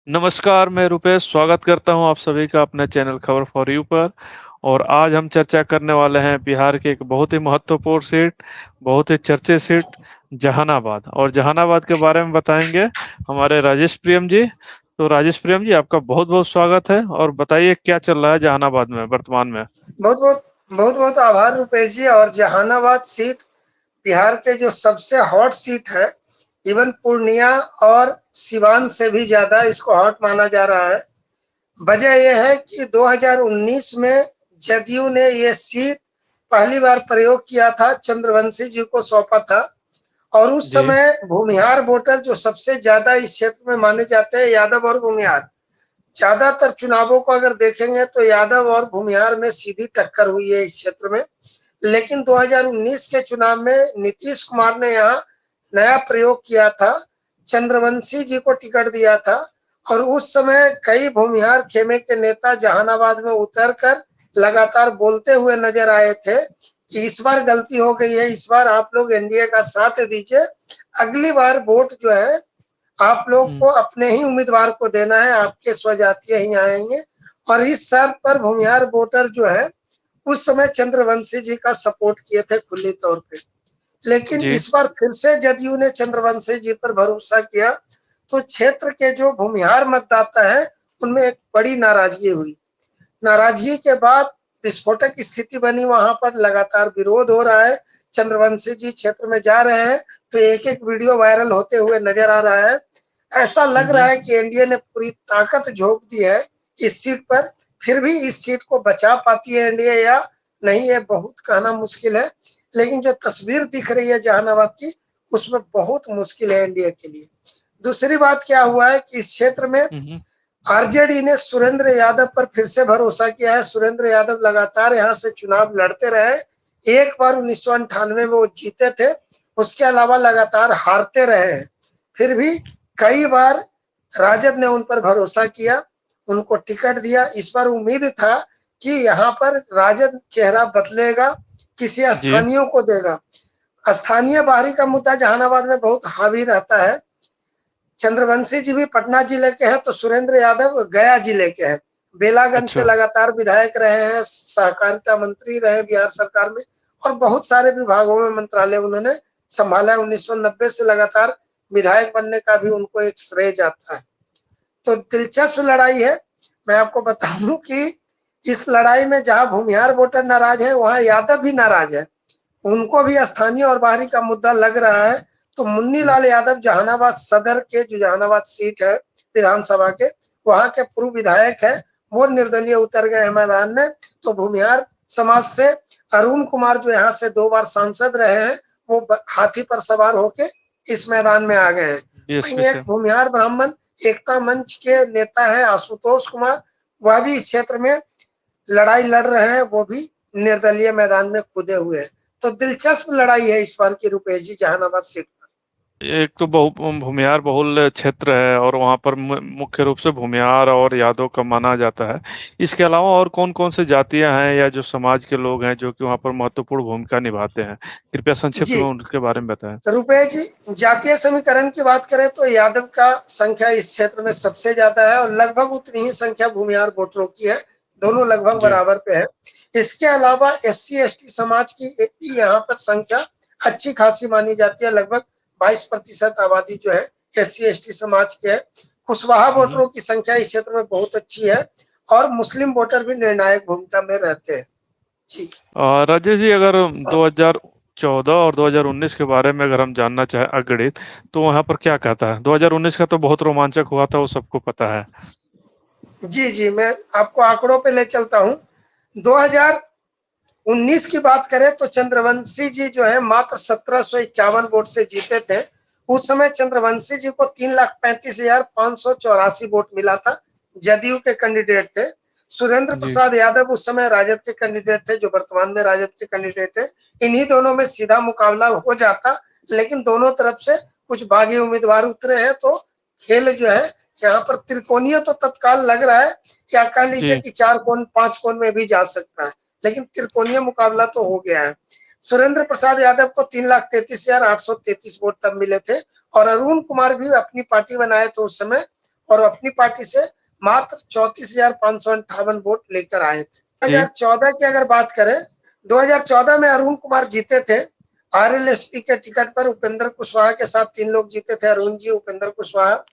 नमस्कार, मैं रुपेश स्वागत करता हूं आप सभी का अपने चैनल खबर फॉर यू पर। और आज हम चर्चा करने वाले हैं बिहार के एक बहुत ही महत्वपूर्ण सीट, बहुत ही चर्चित सीट, जहानाबाद। और जहानाबाद के बारे में बताएंगे हमारे राजेश प्रियम जी। तो राजेश प्रियम जी, आपका बहुत बहुत स्वागत है और बताइए क्या चल रहा है जहानाबाद में वर्तमान में। बहुत बहुत आभार रुपेश जी। और जहानाबाद सीट बिहार के जो सबसे हॉट सीट है, इवन पूर्णिया और सिवान से भी ज्यादा इसको हॉट माना जा रहा है। वजह यह है कि 2019 में जदयू ने ये सीट पहली बार प्रयोग किया था, चंद्रवंशी जी को सौंपा था। और उस जी। समय भूमिहार वोटर जो सबसे ज्यादा इस क्षेत्र में माने जाते हैं, यादव और भूमिहार, ज्यादातर चुनावों को अगर देखेंगे तो यादव और भूमिहार में सीधी टक्कर हुई है इस क्षेत्र में। लेकिन 2019 के चुनाव में नीतीश कुमार ने यहाँ नया प्रयोग किया था, चंद्रवंशी जी को टिकट दिया था। और उस समय कई भूमिहार खेमे के नेता जहानाबाद में उतरकर लगातार बोलते हुए नजर आए थे कि इस बार गलती हो गई है, इस बार आप लोग एनडीए का साथ दीजिए, अगली बार वोट जो है आप लोग हम्म। को अपने ही उम्मीदवार को देना है, आपके स्वजातीय ही आएंगे। और इस शर्त पर भूमिहार वोटर जो है उस समय चंद्रवंशी जी का सपोर्ट किए थे खुली तौर पे। लेकिन जी। इस बार फिर से जदयू ने चंद्रवंशी जी पर भरोसा किया, तो क्षेत्र के जो भूमिहार मतदाता है उनमें एक बड़ी नाराजगी हुई। नाराजगी के बाद विस्फोटक स्थिति बनी, वहां पर लगातार विरोध हो रहा है। चंद्रवंशी जी क्षेत्र में जा रहे हैं तो एक एक वीडियो वायरल होते हुए नजर आ रहा है। ऐसा लग रहा हम्म। है कि एनडीए ने पूरी ताकत झोंक दी है इस सीट पर। फिर भी इस सीट को बचा पाती है एनडीए या नहीं, ये बहुत कहना मुश्किल है। लेकिन जो तस्वीर दिख रही है जहानाबाद की, उसमें बहुत मुश्किल है एनडीए के लिए। दूसरी बात क्या हुआ है कि इस क्षेत्र में हम्म। आरजेडी ने सुरेंद्र यादव पर फिर से भरोसा किया है। सुरेंद्र यादव लगातार यहाँ से चुनाव लड़ते रहे। एक बार 1998 में वो जीते थे, उसके अलावा लगातार हारते रहे हैं। फिर भी कई बार राजद ने उन पर भरोसा किया, उनको टिकट दिया। इस बार उम्मीद था कि यहाँ पर राजद चेहरा बदलेगा, किसी जी। स्थानीय को देगा। स्थानीय बाहरी का मुद्दा जहानाबाद में बहुत हावी रहता है। चंद्रवंशी जी भी पटना जिले के हैं तो सुरेंद्र यादव गया जिले के हैं। बेलागंज से अच्छा। लगातार विधायक रहे हैं, सहकारिता मंत्री रहे बिहार सरकार में, और बहुत सारे विभागों में मंत्रालय उन्होंने संभाला है। 1990 से लगातार विधायक बनने का भी उनको एक श्रेय जाता है। तो दिलचस्प लड़ाई है। मैं आपको बताऊं कि इस लड़ाई में जहां भूमिहार वोटर नाराज है, वहां यादव भी नाराज है। उनको भी स्थानीय और बाहरी का मुद्दा लग रहा है। तो मुन्नी जी। लाल यादव जहानाबाद सदर के, जो जहानाबाद सीट है विधानसभा के, वहां के पूर्व विधायक है, वो निर्दलीय उतर गए हैं मैदान में। तो भूमिहार समाज से अरुण कुमार, जो यहाँ से 2 बार सांसद रहे हैं, वो हाथी पर सवार होके इस मैदान में आ गए हैं। वहीं बीएसपी एक से। भूमिहार ब्राह्मण एकता मंच के नेता है आशुतोष कुमार, वह भी इस क्षेत्र में लड़ाई लड़ रहे हैं, वो भी निर्दलीय मैदान में कूदे हुए हैं। तो दिलचस्प लड़ाई है इस बार की रुपेश जी जहानाबाद सीट पर। एक तो भूमिहार बहुल क्षेत्र है और वहाँ पर मुख्य रूप से भूमिहार और यादव का माना जाता है। इसके अलावा और कौन कौन से जातियां हैं या जो समाज के लोग हैं जो कि वहाँ पर महत्वपूर्ण भूमिका निभाते हैं, कृपया संक्षिप्त जी में उनके बारे में बताएं। रुपेश जी, जातीय समीकरण की बात करें तो यादव का संख्या इस क्षेत्र में सबसे ज्यादा है और लगभग उतनी ही संख्या भूमिहार वोटरों की है। दोनों लगभग जी। बराबर पे है। इसके अलावा एससी एसटी समाज की यहाँ पर संख्या अच्छी खासी मानी जाती है। लगभग 22% आबादी जो है एससी एसटी समाज के है। कुशवाहा हम्म। वोटरों की संख्या इस क्षेत्र में बहुत अच्छी है। और मुस्लिम वोटर भी निर्णायक भूमिका में रहते हैं। जी। राजेश जी, अगर 2014 और 2019 के बारे में अगर हम जानना चाहें अगणित, तो वहाँ पर क्या कहता है? 2019 का तो बहुत रोमांचक हुआ था, वो सबको पता है। जी जी, मैं आपको आंकड़ों पे ले चलता हूँ। 2019 की बात करें तो चंद्रवंशी जी जो है मात्र 1751 वोट से जीते थे। उस समय चंद्रवंशी जी को 3,35,584 वोट मिला था। जदयू के कैंडिडेट थे। सुरेंद्र जी। प्रसाद यादव उस समय राजद के कैंडिडेट थे, जो वर्तमान में राजद के कैंडिडेट है। इन्हीं दोनों में सीधा मुकाबला हो जाता, लेकिन दोनों तरफ से कुछ बागी उम्मीदवार उतरे हैं। तो खेल जो है यहाँ पर त्रिकोणीय तो तत्काल लग रहा है, या कह लीजिए जी। कि 4 कोण 5 कोण में भी जा सकता है, लेकिन त्रिकोणीय मुकाबला तो हो गया है। सुरेंद्र प्रसाद यादव को 3,33,833 वोट तब मिले थे। और अरुण कुमार भी अपनी पार्टी बनाए थे उस समय, और अपनी पार्टी से मात्र 34,558 वोट लेकर आए थे। 2014 की अगर बात करें, 2014 में अरुण कुमार जीते थे आरएलएसपी के टिकट पर। उपेंद्र कुशवाहा के साथ 3 लोग जीते थे, अरुण जी, उपेंद्र कुशवाहा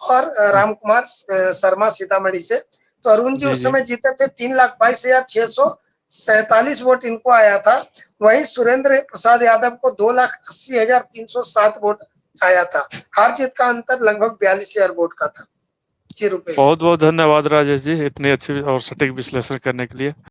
और राम कुमार शर्मा सीतामढ़ी से। तो अरुण जी उस समय जीते थे, 3,22,647 वोट इनको आया था। वहीं सुरेंद्र प्रसाद यादव को 2,80,307 वोट आया था। हार जीत का अंतर लगभग 42,000 वोट का था। जी रुपए। बहुत बहुत धन्यवाद राजेश जी, इतनी अच्छी और सटीक विश्लेषण करने के लिए।